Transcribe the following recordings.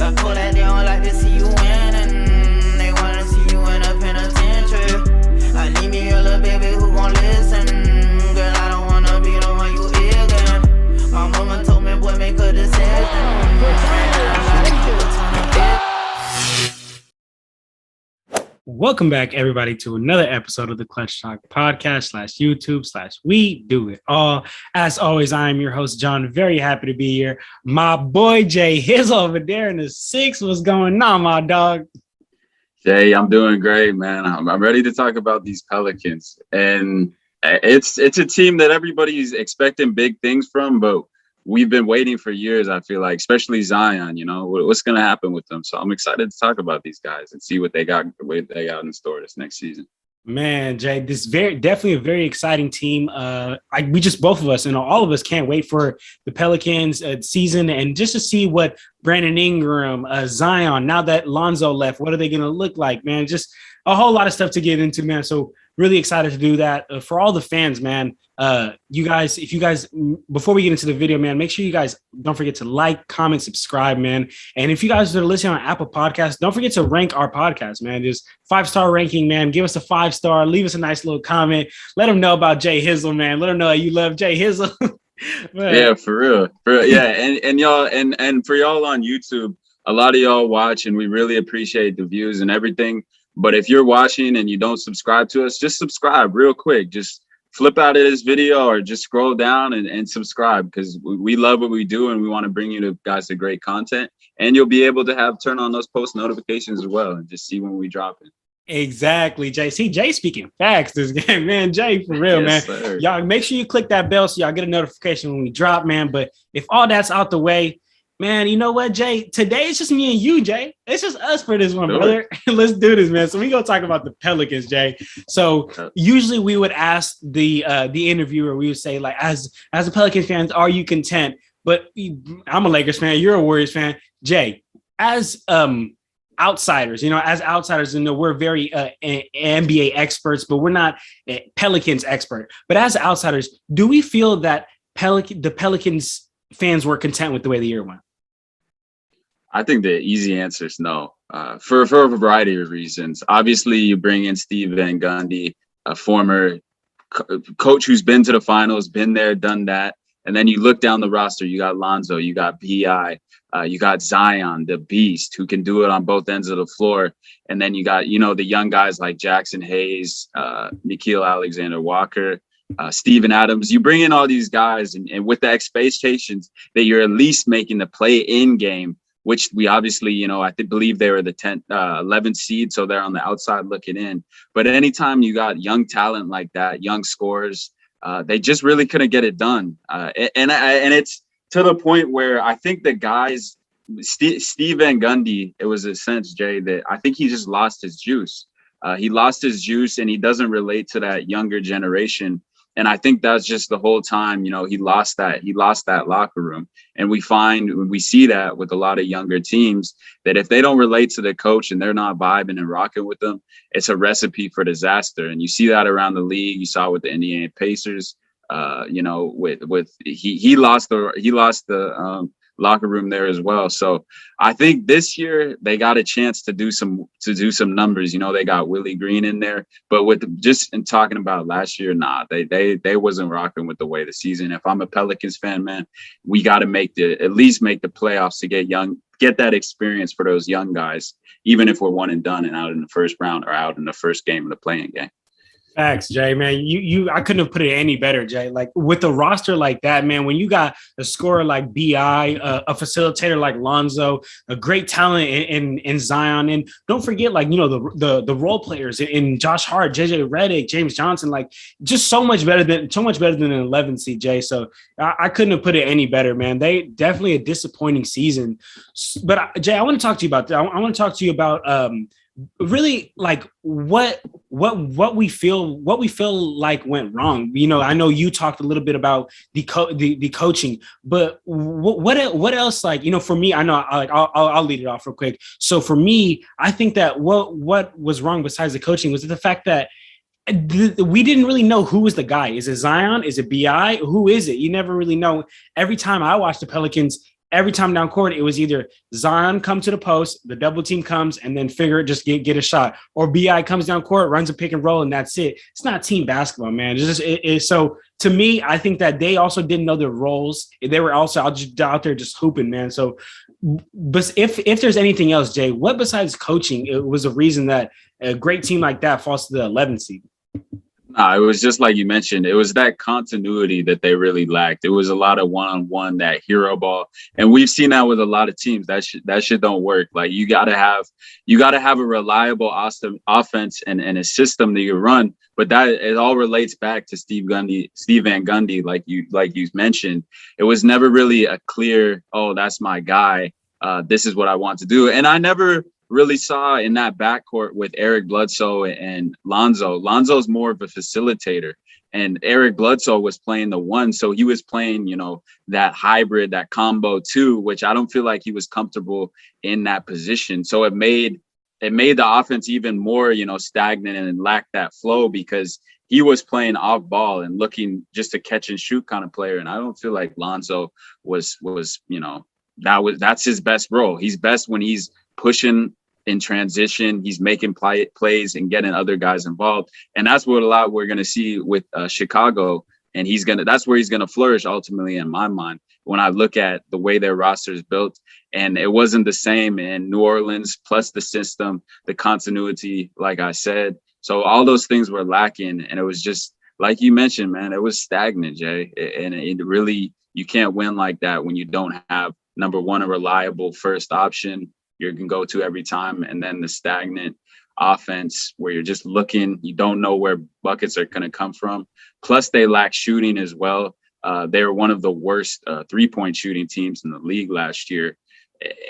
I pull that, they don't like to see you winning. They wanna see you in a penitentiary. I need me a little baby who gon' listen. Girl, I don't wanna be the one you ignorant. My mama told me, boy, make a decision. Welcome back, everybody, to another episode of the Clutch Talk podcast /YouTube /We Do It All. As always, I am your host, John. Very happy to be here. My boy Jay Hiz over there in the six. What's going on, my dog? Jay, I'm doing great, man. I'm ready to talk about these Pelicans, and it's a team that everybody's expecting big things from, but we've been waiting for years, I feel like, especially Zion. You know, what's going to happen with them? So I'm excited to talk about these guys and see what they got in store this next season. Man, Jay, this definitely a very exciting team. Both of us, all of us can't wait for the Pelicans season and just to see what Brandon Ingram, Zion, now that Lonzo left, what are they going to look like, man? Just a whole lot of stuff to get into, man. So really excited to do that. For all the fans, man, if you guys, before we get into the video, man, make sure you guys don't forget to like, comment, subscribe, man. And if you guys are listening on Apple Podcasts, don't forget to rank our podcast, man. Just 5-star ranking, man. Give us a 5-star. Leave us a nice little comment. Let them know about Jay Hizzle, man. Let them know you love Jay Hizzle. Yeah, for real. Yeah, and y'all, and for y'all on YouTube, a lot of y'all watch, and we really appreciate the views and everything. But if you're watching and you don't subscribe to us, just subscribe real quick. Just flip out of this video or just scroll down and subscribe, because we love what we do and we want to bring you guys to great content. And you'll be able to turn on those post notifications as well and just see when we drop it. Exactly, Jay. See, Jay speaking facts this game, man. Jay, for real, yes, man. Sir. Y'all make sure you click that bell so y'all get a notification when we drop, man. But if all that's out the way, man, you know what, Jay? Today it's just me and you, Jay. It's just us for this one, brother. Let's do this, man. So we gonna talk about the Pelicans, Jay. So usually we would ask the interviewer, we would say, like, as a Pelicans fan, are you content? But I'm a Lakers fan. You're a Warriors fan, Jay. As outsiders, we're very NBA experts, but we're not Pelicans expert. But as outsiders, do we feel that the Pelicans fans were content with the way the year went? I think the easy answer is no, for a variety of reasons. Obviously, you bring in Steve Van Gundy, a former coach who's been to the finals, been there, done that. And then you look down the roster, you got Lonzo, you got B.I., you got Zion, the beast, who can do it on both ends of the floor. And then you got, the young guys like Jackson Hayes, Nickeil Alexander-Walker, Steven Adams. You bring in all these guys and with the expectations that you're at least making the play-in game, which we obviously, I believe they were the 10th, 11th seed, so they're on the outside looking in. But anytime you got young talent like that, young scorers, they just really couldn't get it done. And it's to the point where I think the guys, Steve Van Gundy, it was a sense, Jay, that I think he just lost his juice. He lost his juice and he doesn't relate to that younger generation. And I think that's just the whole time, he lost that locker room. And we see that with a lot of younger teams, that if they don't relate to the coach and they're not vibing and rocking with them, it's a recipe for disaster. And you see that around the league. You saw with the Indiana Pacers, he lost the locker room there as well. So I think this year they got a chance to do some numbers. They got Willie Green in there, but in talking about last year, they wasn't rocking with the way the season. If I'm a Pelicans fan, man, we got to at least make the playoffs to get that experience for those young guys, even if we're one and done and out in the first round or out in the first game of the playing game. Facts, Jay, man. I couldn't have put it any better, Jay. Like with a roster like that, man, when you got a scorer like B.I., a facilitator like Lonzo, a great talent in Zion, and don't forget, like, the role players in Josh Hart, JJ Redick, James Johnson, like just so much better than an 11 seed, Jay. So I couldn't have put it any better, man. They definitely a disappointing season. But Jay, I want to talk to you about that. I want to talk to you about really like what we feel like went wrong. I know you talked a little bit about the coaching, but what else, like, for me, I know, I'll lead it off real quick. So for me, I think that what was wrong besides the coaching was the fact that we didn't really know who was the guy. Is it Zion? Is it B.I.? Who is it? You never really know. Every time I watch the Pelicans, every time down court, it was either Zion come to the post, the double team comes, and then Figure just get a shot, or Bi comes down court, runs a pick and roll, and that's it. It's not team basketball, man. It's just so to me, I think that they also didn't know their roles. They were also out there just hooping, man. So, but if there's anything else, Jay, what besides coaching it was a reason that a great team like that falls to the 11th seed? It was just like you mentioned. It was that continuity that they really lacked. It was a lot of one-on-one, that hero ball, and we've seen that with a lot of teams. That shit don't work. Like you gotta have a reliable offense and a system that you run. But that it all relates back to Steve Van Gundy, like you mentioned. It was never really a clear, oh, that's my guy. This is what I want to do, and I never really saw in that backcourt with Eric Bledsoe and Lonzo. Lonzo's more of a facilitator, and Eric Bledsoe was playing the one. So he was playing, that hybrid, that combo too, which I don't feel like he was comfortable in that position. So it made the offense even more, stagnant and lacked that flow because he was playing off ball and looking just a catch and shoot kind of player. And I don't feel like Lonzo was, that's his best role. He's best when he's pushing in transition, he's making plays and getting other guys involved. And that's what we're going to see with Chicago. And that's where he's going to flourish ultimately in my mind. When I look at the way their roster is built, and it wasn't the same in New Orleans, plus the system, the continuity, like I said. So all those things were lacking. And it was just, like you mentioned, man, it was stagnant, Jay. And it really, you can't win like that when you don't have, number one, a reliable first option you can go to every time, and then the stagnant offense where you're just looking, you don't know where buckets are going to come from. Plus they lack shooting as well. They were one of the worst 3-point shooting teams in the league last year.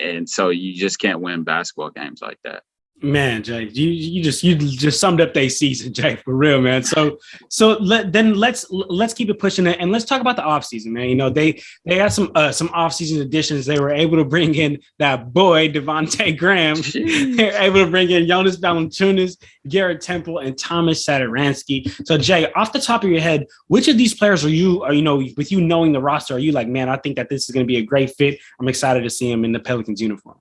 And so you just can't win basketball games like that. Man, Jay, you just summed up their season, Jay, for real, man. So let's keep it pushing it, and let's talk about the offseason, man. They had some offseason additions. They were able to bring in that boy Devontae Graham. They were able to bring in Jonas Valanciunas, Garrett Temple, and Thomas Satoransky. So, Jay, off the top of your head, which of these players are you with you knowing the roster, are you like, man, I think that this is going to be a great fit. I'm excited to see him in the Pelicans uniform.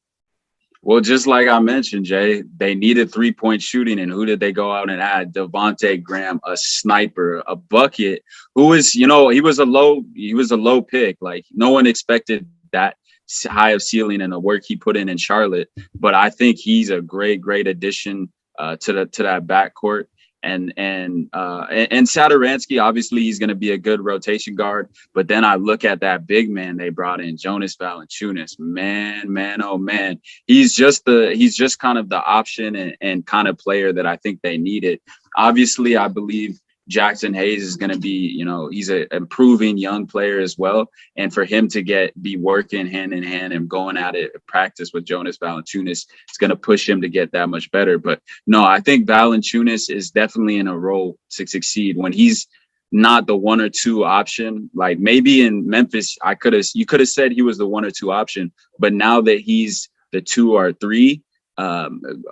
Well, just like I mentioned, Jay, they needed 3-point shooting, and who did they go out and add? Devontae Graham, a sniper, a bucket, who was, he was a low pick. Like no one expected that high of ceiling and the work he put in Charlotte. But I think he's a great addition to that backcourt. And Satoransky, obviously he's going to be a good rotation guard. But then I look at that big man they brought in, Jonas Valanciunas. Man, oh man, he's just kind of the option and kind of player that I think they needed. Obviously, I believe Jackson Hayes is going to be, he's an improving young player as well. And for him to be working hand in hand and going at it, practice with Jonas Valanciunas, it's going to push him to get that much better. But no, I think Valanciunas is definitely in a role to succeed when he's not the 1 or 2 option. Like maybe in Memphis, you could have said he was the 1 or 2 option, but now that he's the 2 or 3,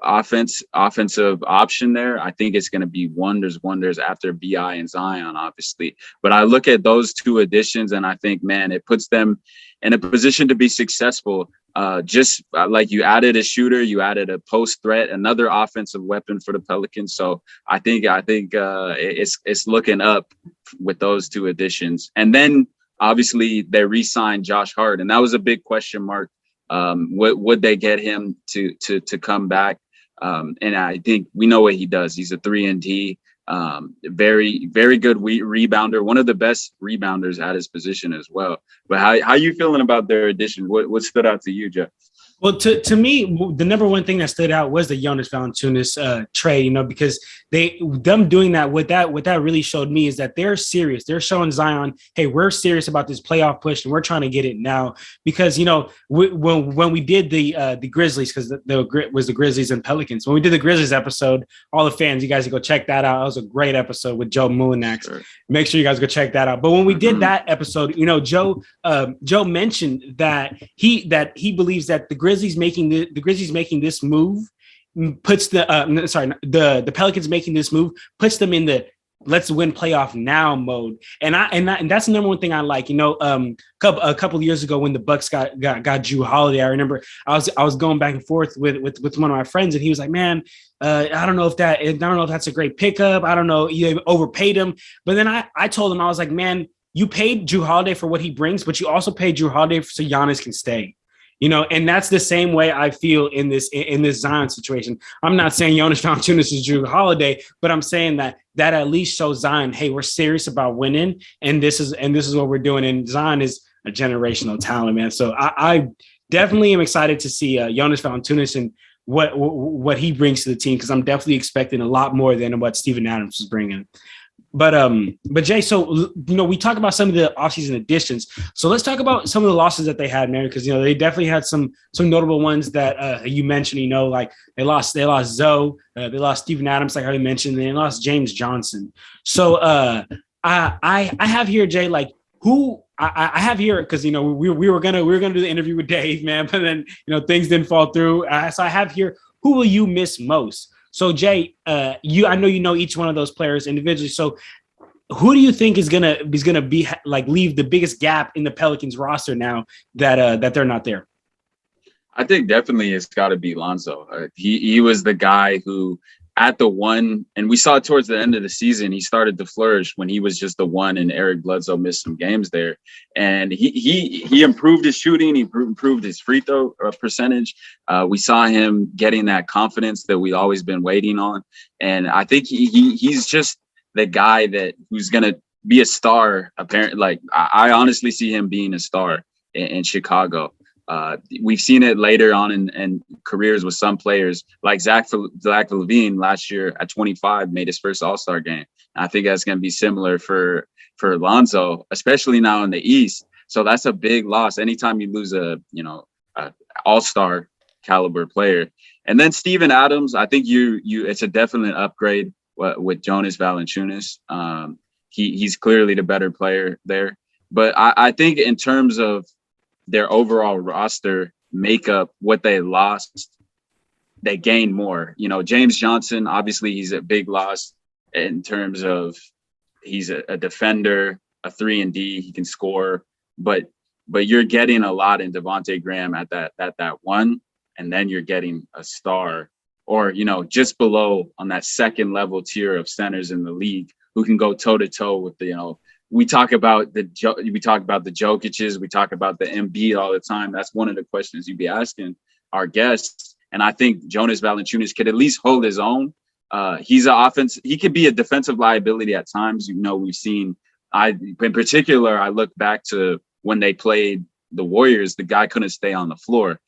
offensive option there, I think it's going to be wonders after Bi and Zion, obviously. But I look at those 2 additions and I think, man, it puts them in a position to be successful. Like you added a shooter, you added a post threat, another offensive weapon for the Pelicans. So I think it's looking up with those 2 additions. And then obviously they re-signed Josh Hart, and that was a big question mark. Would they get him to come back? And I think we know what he does. He's a 3-and-D, very, very good rebounder, one of the best rebounders at his position as well. But how you feeling about their addition? What stood out to you, Jeff? Well, to me, the number one thing that stood out was the Jonas Valanciunas trade, because them doing that, what that really showed me is that they're serious. They're showing Zion, hey, we're serious about this playoff push and we're trying to get it now. Because, when we did the Grizzlies, because was the Grizzlies and Pelicans, when we did the Grizzlies episode, all the fans, you guys can go check that out. That was a great episode with Joe Mulinax. Sure. Make sure you guys go check that out. But when we did that episode, Joe mentioned that he believes that the Grizzlies making this move puts the Pelicans making this move puts them in the let's win playoff now mode. And that's the number one thing I like. A couple of years ago when the Bucks got Drew Holiday, I remember I was going back and forth with one of my friends, and he was like, "Man, I don't know if that's a great pickup. I don't know, you overpaid him." But then I told him, I was like, "Man, you paid Drew Holiday for what he brings, but you also paid Drew Holiday so Giannis can stay." And that's the same way I feel in this Zion situation. I'm not saying Jonas Valanciunas is Drew Holiday, but I'm saying that at least shows Zion, hey, we're serious about winning, and this is what we're doing. And Zion is a generational talent, man. So I definitely am excited to see Jonas Valanciunas and what he brings to the team, because I'm definitely expecting a lot more than what Steven Adams was bringing. But Jay, so we talk about some of the offseason additions. So let's talk about some of the losses that they had, man, because they definitely had some notable ones that you mentioned. Like they lost Zoe, they lost Steven Adams, like how you mentioned, and they lost James Johnson. So I have here, Jay, like who I have here, because we were gonna do the interview with Dave, man, but then things didn't fall through. So I have here, who will you miss most? So Jay, I know each one of those players individually. So who do you think is gonna be like leave the biggest gap in the Pelicans roster now that they're not there? I think definitely it's got to be Lonzo. He was the guy who at the one, and we saw towards the end of the season, he started to flourish when he was just the one, and Eric Bledsoe missed some games there. And he improved his shooting, he improved his free throw percentage. We saw him getting that confidence that we've always been waiting on. And I think he's just the guy who's going to be a star. Apparently, like I honestly see him being a star in Chicago. We've seen it later on in careers with some players, like Zach LaVine last year at 25 made his first All-Star game. And I think that's going to be similar for Lonzo, especially now in the East. So that's a big loss anytime you lose a All-Star caliber player. And then Steven Adams, I think it's a definite upgrade with Jonas Valanciunas. He's clearly the better player there. But I think in terms of their overall roster makeup, what they lost, they gained more. James Johnson, obviously he's a big loss in terms of he's a defender, a 3-and-D, he can score, but you're getting a lot in Devontae Graham at that one, and then you're getting a star or, just below on that second level tier of centers in the league who can go toe to toe with we talk about the Jokic's, we talk about the Embiid all the time. That's one of the questions you'd be asking our guests. And I think Jonas Valanciunas could at least hold his own. He's an offense. He could be a defensive liability at times. We've seen. In particular, I look back to when they played the Warriors. The guy couldn't stay on the floor.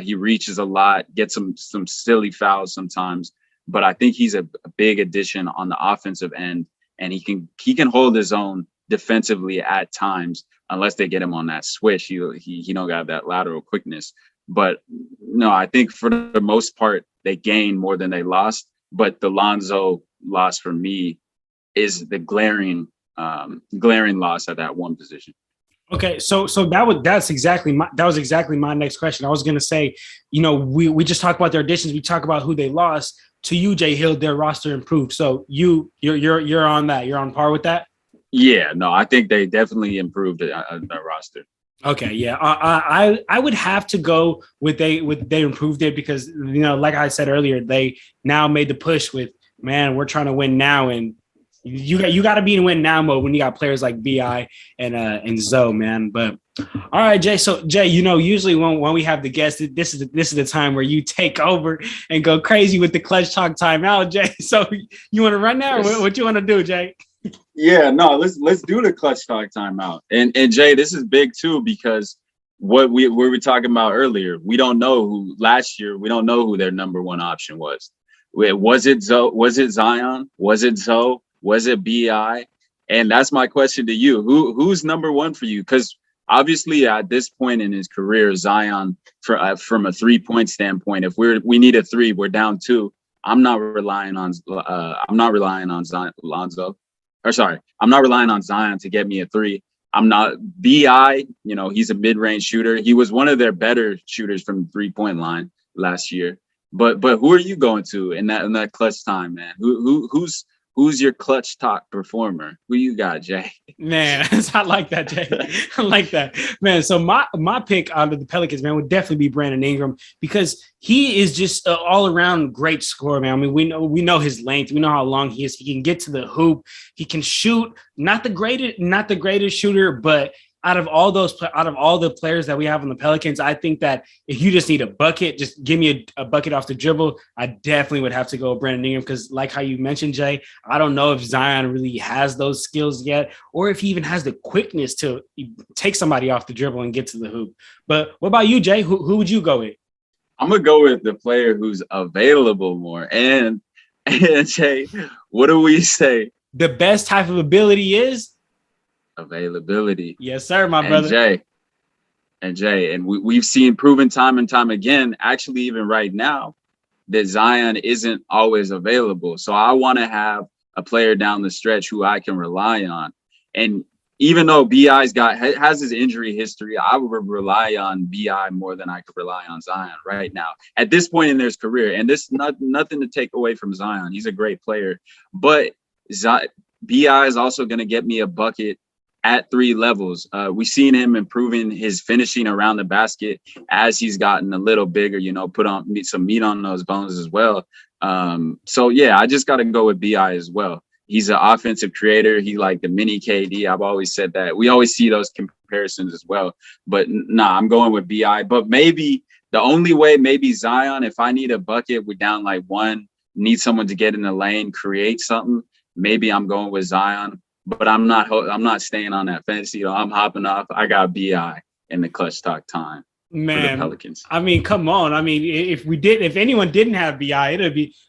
He reaches a lot, gets some silly fouls sometimes. But I think he's a big addition on the offensive end, and he can hold his own defensively at times, unless they get him on that switch. He don't got that lateral quickness. But no, I think for the most part they gained more than they lost. But the Lonzo loss for me is the glaring loss at that one position. Okay, so that was exactly my next question. I was gonna say, we just talked about their additions, we talk about who they lost. To you, Jay Hill, their roster improved. So you're on that. You're on par with that. Yeah, no, I think they definitely improved their roster. Okay, yeah, I would have to go with they improved it because like I said earlier, they now made the push with, man, we're trying to win now, and you got to be in win now mode when you got players like Bi and Zoe, man. But all right, Jay. So Jay, usually when we have the guests, this is the time where you take over and go crazy with the clutch talk timeout, Jay. So you want to run now, or what you want to do, Jay? Yeah, no, let's do the clutch talk timeout. And Jay, this is big too, because what we were talking about earlier, we don't know who their number one option was. Was it Zoe? Was it Zion? Was it Zoe? Was it Bi? And that's my question to you. Who's number one for you? Because obviously at this point in his career, Zion, from a 3-point standpoint, if we need a 3, we're down 2. I'm not relying on Zion, Lonzo. I'm not relying on Zion to get me a 3. I'm not Bi. He's a mid-range shooter. He was one of their better shooters from the 3-point line last year. But who are you going to in that clutch time, man? Who's your clutch top performer? Who you got, Jay? Man, I like that, Jay. I like that, man. So my pick out of the Pelicans, man, would definitely be Brandon Ingram because he is just an all around great scorer, man. I mean, we know his length, we know how long he is. He can get to the hoop, he can shoot. Not the greatest shooter, but out of all the players that we have on the Pelicans, I think that if you just need a bucket, just give me a bucket off the dribble. I definitely would have to go with Brandon Ingram because, like how you mentioned, Jay, I don't know if Zion really has those skills yet, or if he even has the quickness to take somebody off the dribble and get to the hoop. But what about you, Jay? Who would you go with? I'm gonna go with the player who's available more. And Jay, what do we say? The best type of ability is availability. Yes, sir, my brother. And we've seen proven time and time again, actually even right now, that Zion isn't always available. So I want to have a player down the stretch who I can rely on. And even though BI's has his injury history, I would rely on BI more than I could rely on Zion right now at this point in his career. And this nothing to take away from Zion. He's a great player, but BI is also going to get me a bucket at 3 levels. We've seen him improving his finishing around the basket as he's gotten a little bigger, put on some meat on those bones as well. So yeah, I just got to go with BI as well. He's an offensive creator. He like the mini KD. I've always said that. We always see those comparisons as well, but I'm going with BI. But maybe the only way, maybe Zion, if I need a bucket, we're down like 1, need someone to get in the lane, create something. Maybe I'm going with Zion. But I'm not staying on that fence. I'm hopping off. I got BI in the clutch talk time. Man, for the Pelicans. I mean, come on. I mean, if anyone didn't have BI,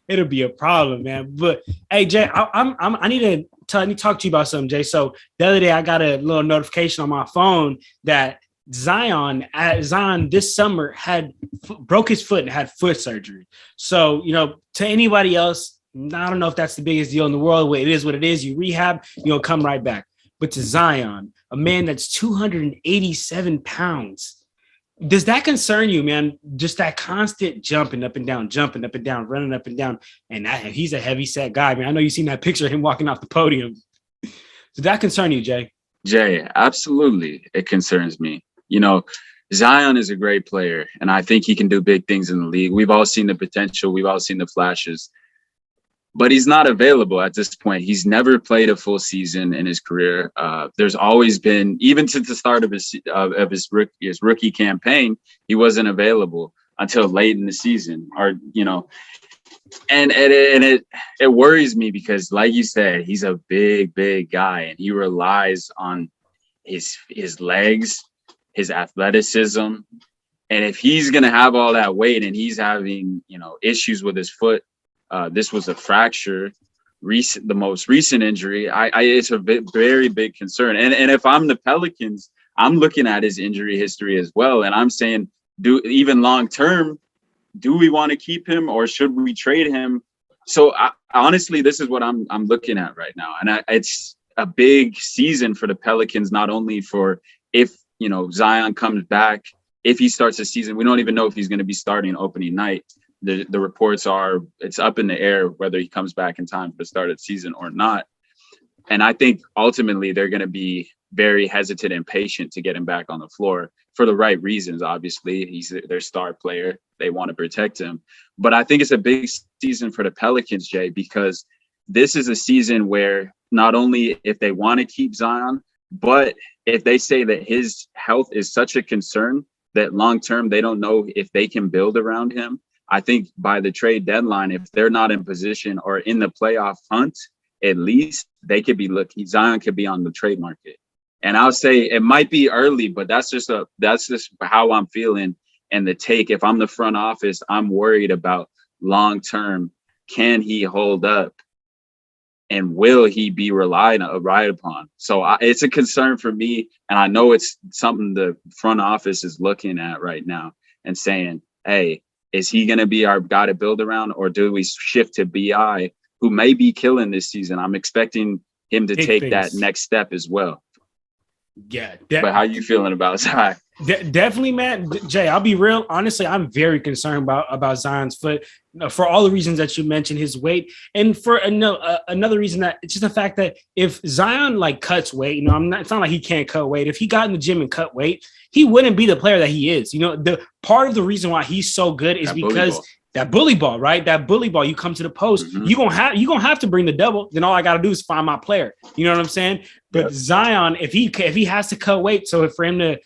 it'll be a problem, man. But hey, Jay, I need to talk to you about something, Jay. So the other day I got a little notification on my phone that Zion this summer broke his foot and had foot surgery. So, to anybody else, I don't know if that's the biggest deal in the world. It is what it is. You rehab, you'll come right back. But to Zion, a man that's 287 pounds, does that concern you, man? Just that constant jumping up and down, running up and down. And he's a heavy set guy, man. I know you've seen that picture of him walking off the podium. Does that concern you, Jay? Jay, absolutely. It concerns me. Zion is a great player, and I think he can do big things in the league. We've all seen the potential. We've all seen the flashes. But he's not available at this point. He's never played a full season in his career. There's always been, even since the start of his rookie campaign, he wasn't available until late in the season. And it worries me because, like you said, he's a big guy, and he relies on his legs, his athleticism. And if he's gonna have all that weight and he's having issues with his foot. This was a fracture, the most recent injury. It's a very big concern. And if I'm the Pelicans, I'm looking at his injury history as well. And I'm saying, even long term, do we want to keep him or should we trade him? So honestly, this is what I'm looking at right now. And it's a big season for the Pelicans, not only for if, Zion comes back, if he starts the season, we don't even know if he's going to be starting opening night. The reports are it's up in the air whether he comes back in time for the start of the season or not. And I think ultimately they're going to be very hesitant and patient to get him back on the floor for the right reasons. Obviously, he's their star player. They want to protect him. But I think it's a big season for the Pelicans, Jay, because this is a season where not only if they want to keep Zion, but if they say that his health is such a concern that long term they don't know if they can build around him. I think by the trade deadline, if they're not in position or in the playoff hunt, at least they could be looking. Zion could be on the trade market. And I'll say it might be early, but that's just how I'm feeling. And the take, if I'm the front office, I'm worried about long term. Can he hold up? And will he be relied upon? So it's a concern for me. And I know it's something the front office is looking at right now and saying, hey, is he going to be our guy to build around, or do we shift to BI, who may be killing this season? I'm expecting him to take that next step as well. Yeah. But how you feeling about Zion? Definitely, man. Jay, I'll be real. Honestly, I'm very concerned about Zion's foot for all the reasons that you mentioned, his weight, and for another reason that it's just the fact that if Zion like cuts weight, it's not like he can't cut weight. If he got in the gym and cut weight, he wouldn't be the player that he is. The part of the reason why he's so good is because that bully ball, right? That bully ball. You come to the post, you're gonna have to bring the double. Then all I gotta do is find my player. You know what I'm saying? But Zion, if he has to cut weight, so for him to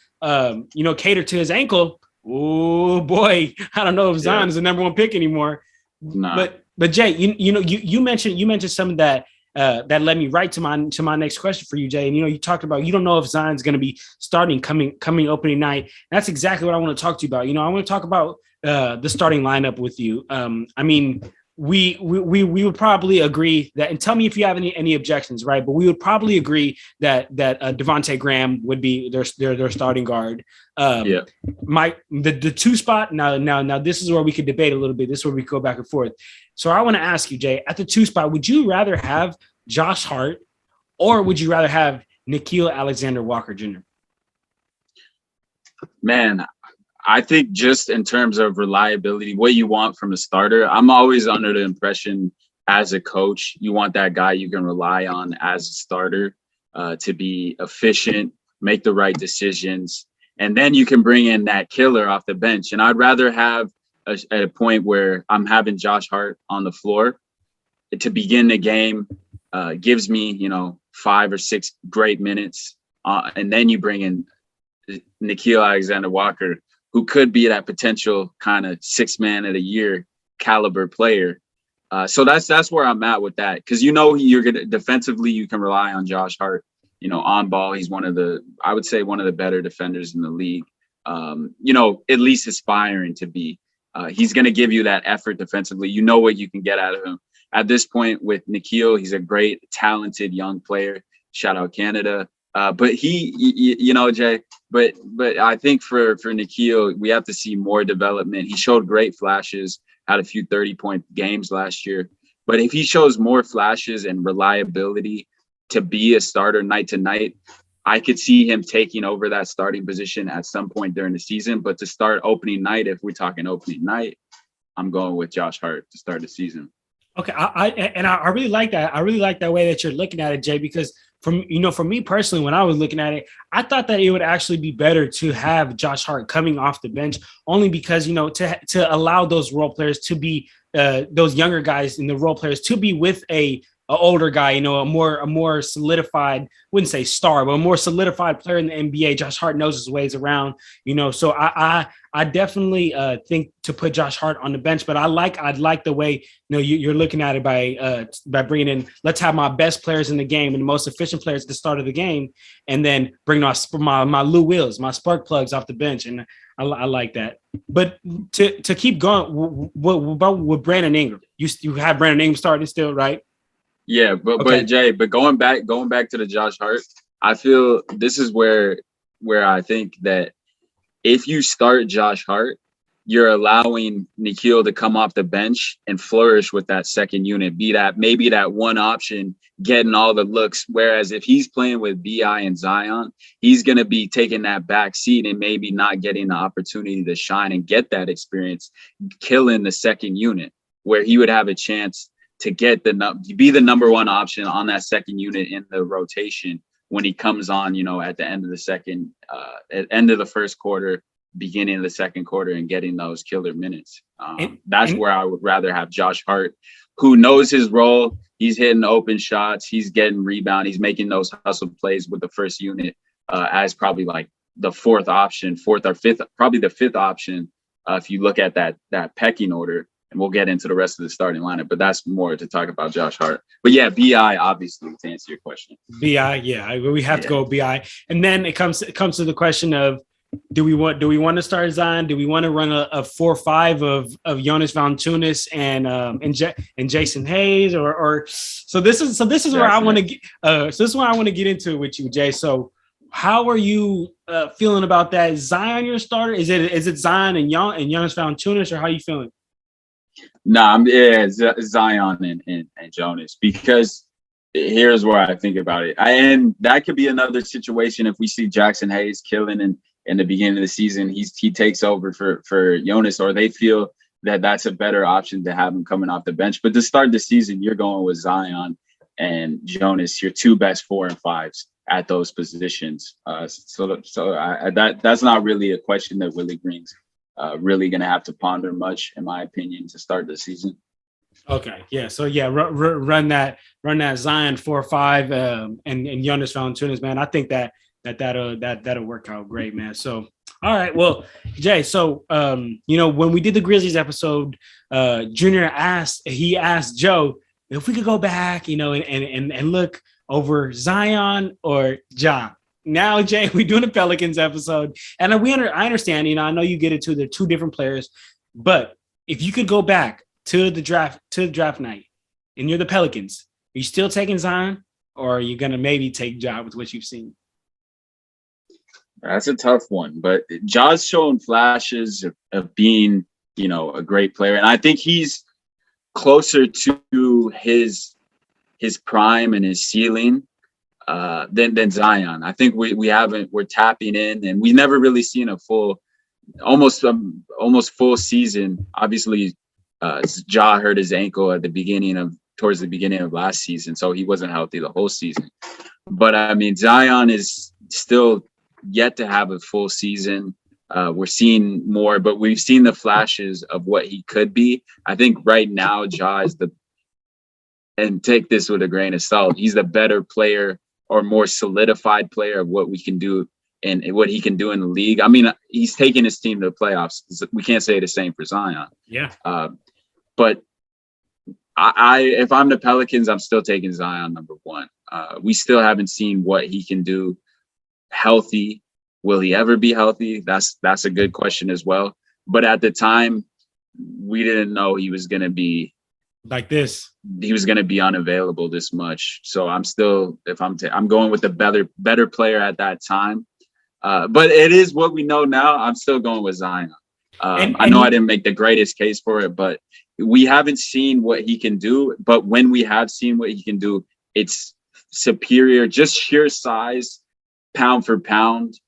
cater to his ankle. Oh boy, I don't know if Zion is the number one pick anymore. Nah. But Jay, you mentioned some of that that led me right to my next question for you, Jay. And you talked about you don't know if Zion's going to be starting coming opening night. And that's exactly what I want to talk to you about. I want to talk about the starting lineup with you. I mean, we would probably agree that, and tell me if you have any objections, right? But we would probably agree that Devontae Graham would be their starting guard. The 2 spot. Now this is where we could debate a little bit. This is where we go back and forth. So I want to ask you, Jay, at the 2 spot, would you rather have Josh Hart or would you rather have Nickeil Alexander-Walker Jr.? Man, I think just in terms of reliability, what you want from a starter, I'm always under the impression as a coach, you want that guy you can rely on as a starter to be efficient, make the right decisions, and then you can bring in that killer off the bench. And I'd rather have a point where I'm having Josh Hart on the floor to begin the game, gives me, 5 or 6 great minutes. And then you bring in Nickeil Alexander-Walker, who could be that potential kind of 6th man of the year caliber player. So that's where I'm at with that. Because you're gonna defensively, you can rely on Josh Hart. On ball, he's one of the better defenders in the league. At least aspiring to be. He's gonna give you that effort defensively. You know what you can get out of him. At this point with Nickeil, he's a great, talented young player. Shout out Canada. But Jay, but I think for Nickeil, we have to see more development. He showed great flashes, had a few 30-point games last year. But if he shows more flashes and reliability to be a starter night to night, I could see him taking over that starting position at some point during the season. But to start opening night, if we're talking opening night, I'm going with Josh Hart to start the season. Okay, I really like that. I really like that way that you're looking at it, Jay, because for me personally, when I was looking at it, I thought that it would actually be better to have Josh Hart coming off the bench, only because, to allow those role players to be those younger guys and the role players to be with a older guy, a more solidified, wouldn't say star, but a more solidified player in the NBA. Josh Hart knows his ways around, so I definitely think to put Josh Hart on the bench, but I'd like the way, you're looking at it by bringing in, let's have my best players in the game and the most efficient players at the start of the game, and then bring my Lou Wills, my spark plugs off the bench. And I like that. But to keep going, what about with Brandon Ingram? You have Brandon Ingram starting still, right? Yeah, but Jay, going back to the Josh Hart, I feel this is where I think that if you start Josh Hart, you're allowing Nickeil to come off the bench and flourish with that second unit, be that maybe that one option, getting all the looks. Whereas if he's playing with BI and Zion, he's going to be taking that back seat and maybe not getting the opportunity to shine and get that experience, killing the second unit, where he would have a chance to be the number one option on that second unit in the rotation when he comes on, at the end of the first quarter, beginning of the second quarter, and getting those killer minutes. That's where I would rather have Josh Hart, who knows his role. He's hitting open shots. He's getting rebound. He's making those hustle plays with the first unit as probably like the fourth or fifth, probably the fifth option. If you look at that pecking order. And we'll get into the rest of the starting lineup, but that's more to talk about Josh Hart. But yeah, BI, obviously, to answer your question. BI, yeah, we have to go with BI. And then it comes to the question of, do we want to start Zion? Do we want to run a 4-5 of Jonas Valanciunas and Jason Hayes, or so this is where I want to get. So this is where I want to get into it with you, Jay. So how are you feeling about that? Is Zion your starter? Is it Zion and Jonas Valanciunas, or how are you feeling? Zion and Jonas, because here's where I think about it. And that could be another situation if we see Jackson Hayes killing in the beginning of the season, he takes over for Jonas, or they feel that that's a better option to have him coming off the bench. But to start the season, you're going with Zion and Jonas, your two best 4 and 5s at those positions. That's not really a question that Willie Green's really going to have to ponder much, in my opinion, to start the season. Okay, yeah. So yeah, run that Zion 4-5 and Jonas Valanciunas, man. I think that'll work out great, man. So all right, well, Jay. So when we did the Grizzlies episode, Junior asked Joe if we could go back, and look over Zion or Ja. Now, Jay, we're doing a Pelicans episode, and I understand. I know you get it too. They're two different players, but if you could go back to the draft night, and you're the Pelicans, are you still taking Zion, or are you gonna maybe take Ja with what you've seen? That's a tough one, but Ja's shown flashes of being, a great player, and I think he's closer to his prime and his ceiling than Zion. I think we're tapping in, and we never really seen a full, almost full season. Obviously, Ja hurt his ankle towards the beginning of last season, so he wasn't healthy the whole season. But I mean, Zion is still yet to have a full season. We're seeing more, but we've seen the flashes of what he could be. I think right now, Ja is and take this with a grain of salt, he's the better player or more solidified player of what we can do and what he can do in the league. I mean, he's taking his team to the playoffs. We can't say the same for Zion. Yeah. But if I'm the Pelicans, I'm still taking Zion number one. We still haven't seen what he can do healthy. Will he ever be healthy? That's a good question as well. But at the time, we didn't know he was going to be like this. He was going to be unavailable this much. So I'm still, I'm going with the better player at that time. But it is what we know now. I'm still going with Zion. I know I didn't make the greatest case for it, but we haven't seen what he can do. But when we have seen what he can do, it's superior, just sheer size, pound for pound,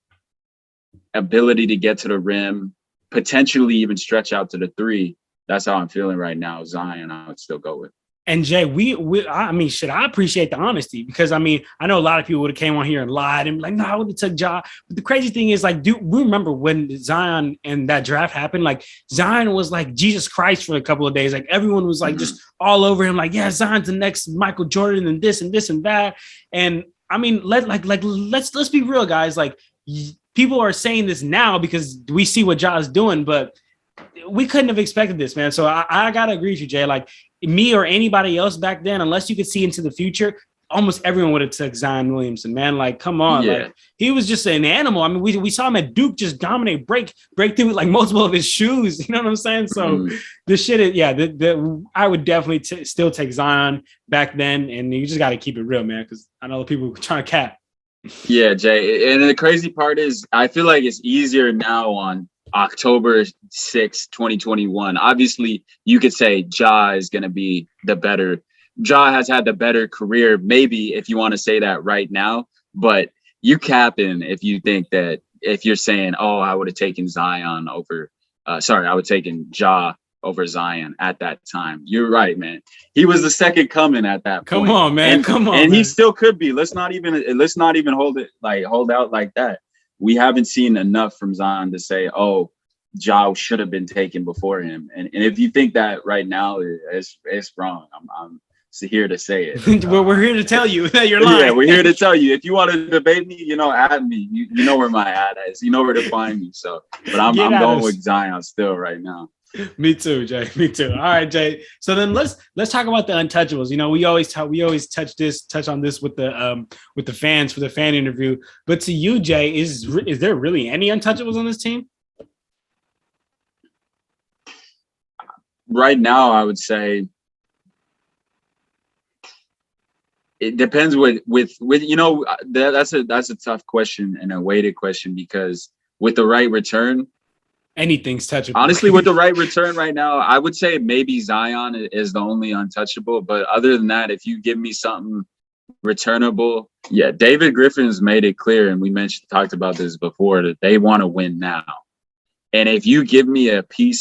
ability to get to the rim, potentially even stretch out to the three. That's how I'm feeling right now. Zion, I would still go with. And Jay, I appreciate the honesty, because I know a lot of people would have came on here and lied and like, no, I would have took Ja. But the crazy thing is, like, we remember when Zion and that draft happened, like Zion was like Jesus Christ for a couple of days. Like everyone was like just all over him, like, yeah, Zion's the next Michael Jordan and this and this and that. And I mean, let's be real, guys. Like, people are saying this now because we see what Ja is doing, but we couldn't have expected this, man. So I gotta agree with you, Jay. Like, me or anybody else back then, unless you could see into the future, almost everyone would have took Zion Williamson, man. Like, come on. Yeah. Like, he was just an animal. I mean, we saw him at Duke just dominate, break through with like multiple of his shoes. You know what I'm saying? So this shit is, I would definitely still take Zion back then. And you just got to keep it real, man, because I know people trying to cap. Yeah, Jay. And the crazy part is, I feel like it's easier now on October 6, 2021. Obviously, you could say Ja is going to be the better. Ja has had the better career, maybe, if you want to say that right now. But you capping if you think that, if you're saying, oh, I would have taken Zion over, I would have taken Ja over Zion at that time. You're right, man. He was the second coming at that point. Come on, man. Come on. And he still could be. Let's not even hold out like that. We haven't seen enough from Zion to say, oh, Ja should have been taken before him. And if you think that right now, it's wrong. I'm here to say it. Well, we're here to tell you that you're lying. Yeah, we're here to tell you. If you want to debate me, add me. You know where my ad is. You know where to find me. So, but I'm going with Zion still right now. Me too, Jay. Me too. All right, Jay. So then let's talk about the untouchables. We always touch on this with the fans for the fan interview. But to you, Jay, is there really any untouchables on this team? Right now, I would say it depends with that's a tough question and a weighted question, because with the right return, anything's touchable. Honestly, with the right return right now, I would say maybe Zion is the only untouchable. But other than that, if you give me something returnable. Yeah, David Griffin's made it clear, and we talked about this before, that they want to win now. And if you give me a trade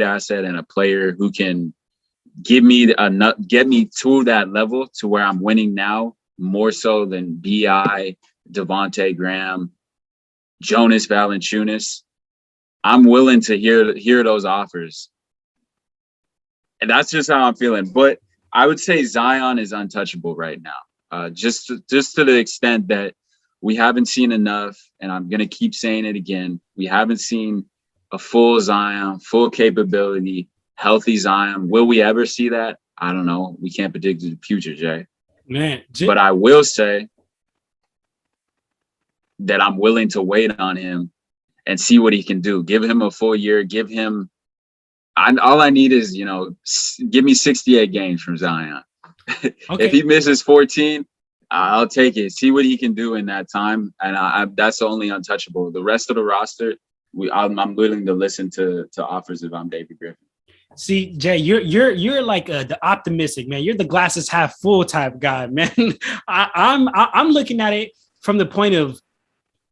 asset and a player who can get me to that level to where I'm winning now, more so than BI, Devontae Graham, Jonas Valanciunas, I'm willing to hear those offers. And that's just how I'm feeling. But I would say Zion is untouchable right now. Just to the extent that we haven't seen enough, and I'm going to keep saying it again, we haven't seen a full Zion, full capability, healthy Zion. Will we ever see that? I don't know. We can't predict the future, Jay. Man, but I will say that I'm willing to wait on him and see what he can do. Give him a full year. Give him all I need is, give me 68 games from Zion. Okay. If he misses 14, I'll take it. See what he can do in that time. And that's the only untouchable. The rest of the roster, I'm willing to listen to offers if I'm David Griffin. See, Jay, you're like the optimistic man. You're the glasses half full type guy, man. I'm looking at it from the point of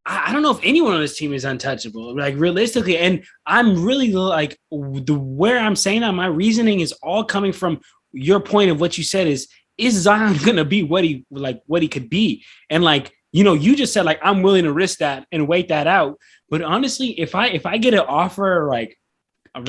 I don't know if anyone on this team is untouchable, like realistically. And I'm really like where I'm saying that my reasoning is all coming from your point of what you said is Zion gonna be what he could be? And like, you just said like I'm willing to risk that and wait that out. But honestly, if I get an offer like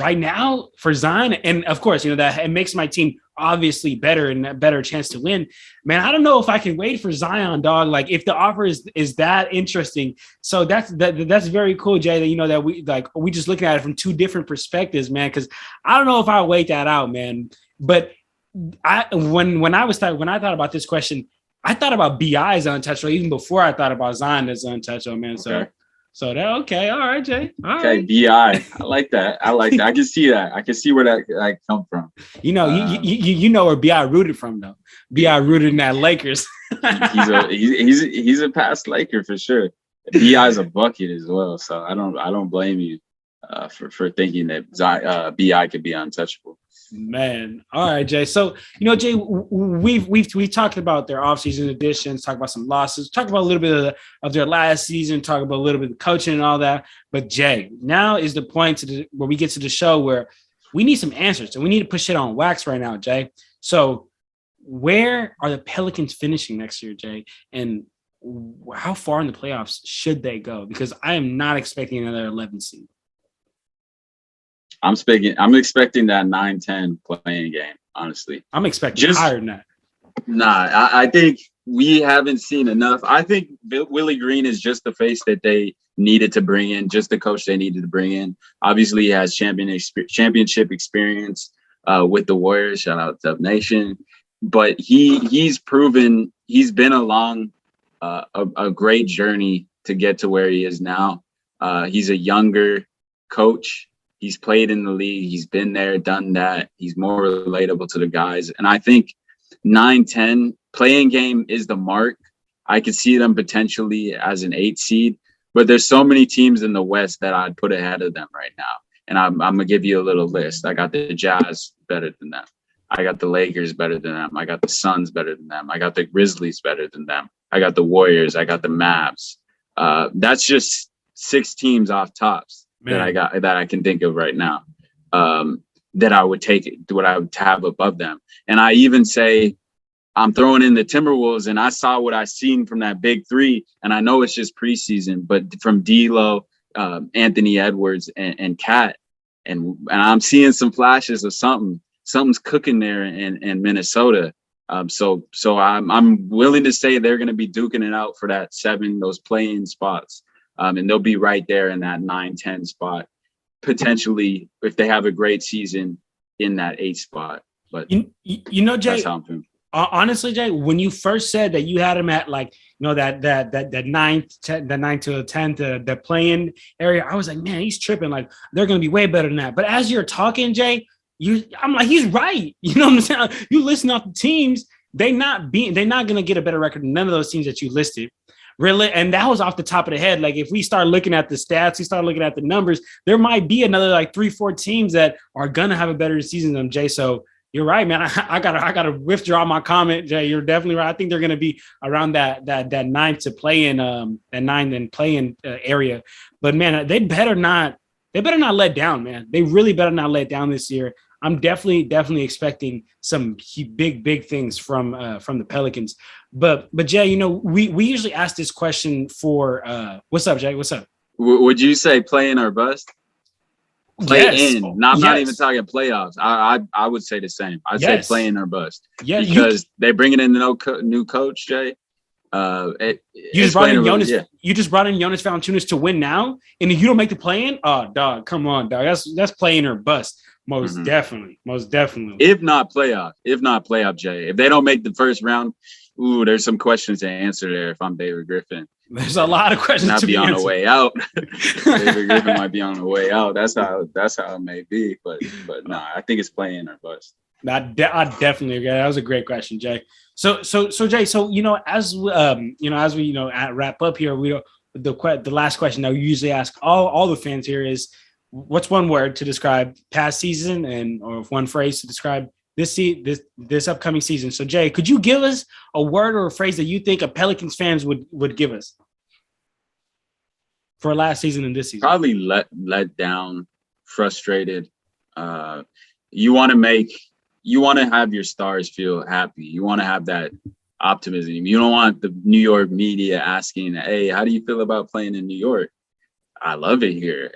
right now for Zion, and of course, that it makes my team obviously better and a better chance to win, man, I don't know if I can wait for Zion, dog. Like if the offer is that interesting. So that's very cool, Jay, that, that we just looking at it from two different perspectives, man. Cause I don't know if I'll wait that out, man. But when I thought about this question, I thought about BI as untouchable even before I thought about Zion as untouchable, man. Okay. So that okay, all right, Jay. All okay, right. BI. I like that. I can see that. I can see where that come from. You know where BI rooted from though. BI rooted in that Lakers. he's a past Laker for sure. BI's a bucket as well, so I don't blame you for thinking that BI could be untouchable. Man, all right, Jay. So Jay, we've talked about their offseason additions, talked about some losses, talked about a little bit of their last season, talked about a little bit of coaching and all that. But Jay, now is the point where we get to the show where we need some answers and we need to put shit on wax right now, Jay. So where are the Pelicans finishing next year, Jay? And how far in the playoffs should they go? Because I am not expecting another 11 seed. I'm expecting that 9-10 playing game, honestly. I'm expecting higher than that. Nah, I think we haven't seen enough. I think Willie Green is just the face that they needed to bring in, just the coach they needed to bring in. Obviously, he has championship experience with the Warriors. Shout out to Dub Nation. But he's proven he's been along a great journey to get to where he is now. He's a younger coach. He's played in the league. He's been there, done that. He's more relatable to the guys. And I think 9-10 playing game is the mark. I could see them potentially as an 8 seed, but there's so many teams in the West that I'd put ahead of them right now. And I'm going to give you a little list. I got the Jazz better than them. I got the Lakers better than them. I got the Suns better than them. I got the Grizzlies better than them. I got the Warriors. I got the Mavs. That's just 6 teams off tops. Man. that I can think of right now, that I would what I would have above them. And I even say I'm throwing in the Timberwolves, and I saw what I seen from that big 3, and I know it's just preseason, but from D'Lo, Anthony Edwards, and Cat, and I'm seeing some flashes of something's cooking there in Minnesota. So I'm willing to say they're going to be duking it out for that 7, those play-in spots. And they'll be right there in that 9-10 spot, potentially if they have a great season in that 8 spot. But Jay, that's how I'm feeling. Honestly, Jay, when you first said that you had them at that 9 to 10 to the play-in area, I was like, man, he's tripping. Like they're gonna be way better than that. But as you're talking, Jay, I'm like, he's right. You know what I'm saying? You listen off the teams, they're not gonna get a better record than none of those teams that you listed. Really, and that was off the top of the head. Like if we start looking at the stats, we start looking at the numbers, there might be another like 3-4 teams that are gonna have a better season than them, Jay. So you're right, man. I gotta withdraw my comment, Jay. You're definitely right. I think they're gonna be around that ninth to play in that ninth and play in area. But man, they better not let down, man. They really better not let down this year. I'm definitely expecting some big things from the Pelicans. But Jay, you know, we usually ask this question for what's up, Jay? What's up? Would you say play in or bust? Play in. I'm not even talking playoffs. I would say the same. I'd say play in or bust. Yeah, because they bringing in no new coach, Jay. You just brought in Jonas. Yeah. You just brought in Jonas Valanciunas to win now, and if you don't make the play in, oh dog, come on, dog. That's play in or bust. Most definitely. If not playoff, Jay. If they don't make the first round, there's some questions to answer there. If I'm David Griffin, there's a lot of questions to be on answered. The way out. David Griffin might be on the way out. That's how it may be. But no, I think it's play in or bust. I definitely agree. That was a great question, Jay. So Jay, you know, as we wrap up here, the last question that we usually ask all the fans here is, what's one word to describe past season or one phrase to describe this upcoming season? So Jay, could you give us a word or a phrase that you think a Pelicans fans would give us for last season and this season? Probably let down, frustrated. You want to have your stars feel happy. You want to have that optimism. You don't want the New York media asking, "Hey, how do you feel about playing in New York?" I love it here.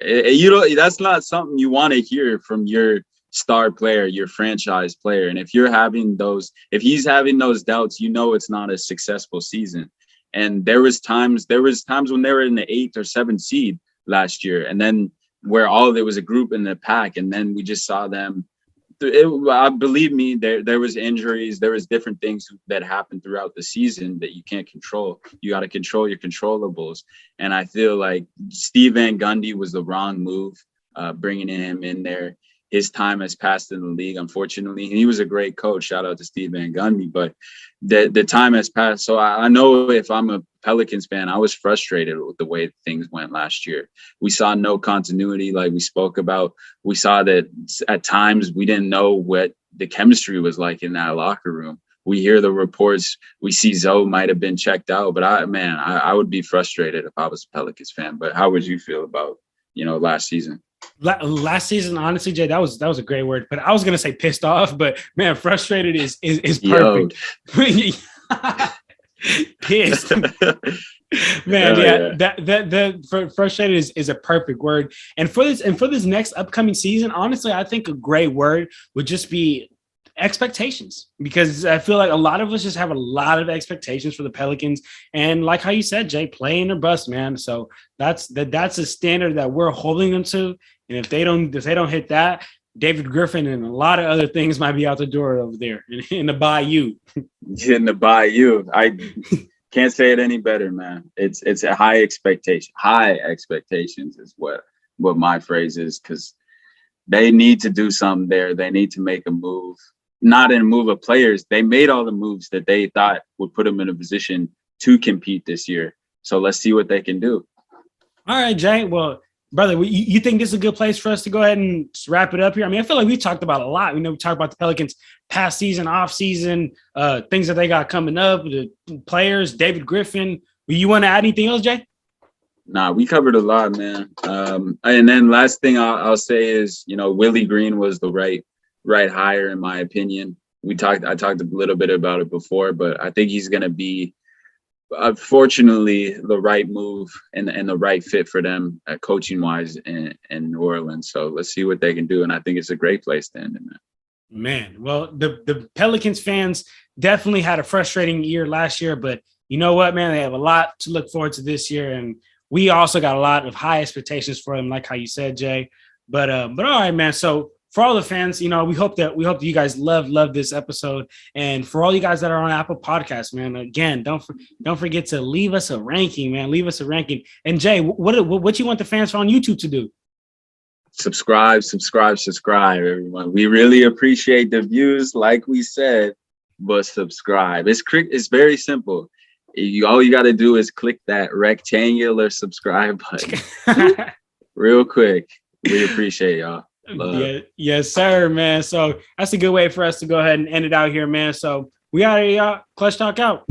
That's not something you want to hear from your star player, your franchise player. And if he's having those doubts, you know it's not a successful season. And there was times when they were in the 8th or 7th seed last year, and then where there was a group in the pack, and then we just saw them. Believe me, there was injuries, there was different things that happened throughout the season that you can't control. You got to control your controllables. And I feel like Steve Van Gundy was the wrong move, bringing him in there. His time has passed in the league, unfortunately. He was a great coach. Shout out to Steve Van Gundy, but the time has passed. So I know if I'm a Pelicans fan, I was frustrated with the way things went last year. We saw no continuity, like we spoke about. We saw that at times we didn't know what the chemistry was like in that locker room. We hear the reports. We see Zoe might have been checked out, but I would be frustrated if I was a Pelicans fan. But how would you feel about, last season? Last season, honestly, Jay, that was a great word. But I was gonna say pissed off, but man, frustrated is perfect. Pissed, man. That frustrated is a perfect word. And for this next upcoming season, honestly, I think a great word would just be expectations, because I feel like a lot of us just have a lot of expectations for the Pelicans, and like how you said, Jay, playing or bust, man. So that's a standard that we're holding them to, and if they don't hit that, David Griffin and a lot of other things might be out the door over there in the bayou. In the bayou, I can't say it any better, man. It's a high expectation. High expectations is what my phrase is, because they need to do something there. They need to make a move. Not in a move of players. They made all the moves that they thought would put them in a position to compete this year. So let's see what they can do. All right, Jay. Well, brother, you think this is a good place for us to go ahead and wrap it up here? I mean, I feel like we talked about a lot. We talked about the Pelicans past season, off season, things that they got coming up, the players, David Griffin. You want to add anything else, Jay? Nah, we covered a lot, man. And then last thing I'll say is, Willie Green was the right hire, in my opinion. I talked a little bit about it before, but I think he's going to be, fortunately, the right move and the right fit for them coaching wise in New Orleans. So let's see what they can do. And I think it's a great place to end it, man. Well, the Pelicans fans definitely had a frustrating year last year, but you know what, man, they have a lot to look forward to this year. And we also got a lot of high expectations for them, like how you said, Jay. But all right, man. So for all the fans, we hope that you guys love this episode. And for all you guys that are on Apple Podcasts, man, again, don't forget to leave us a ranking, man. Leave us a ranking. And Jay, what you want the fans on YouTube to do? Subscribe, everyone. We really appreciate the views, like we said, but subscribe. It's very simple. All you got to do is click that rectangular subscribe button real quick. We appreciate y'all. Yeah, yes, sir, man. So that's a good way for us to go ahead and end it out here, man. So we out here, y'all. Clutch Talk out.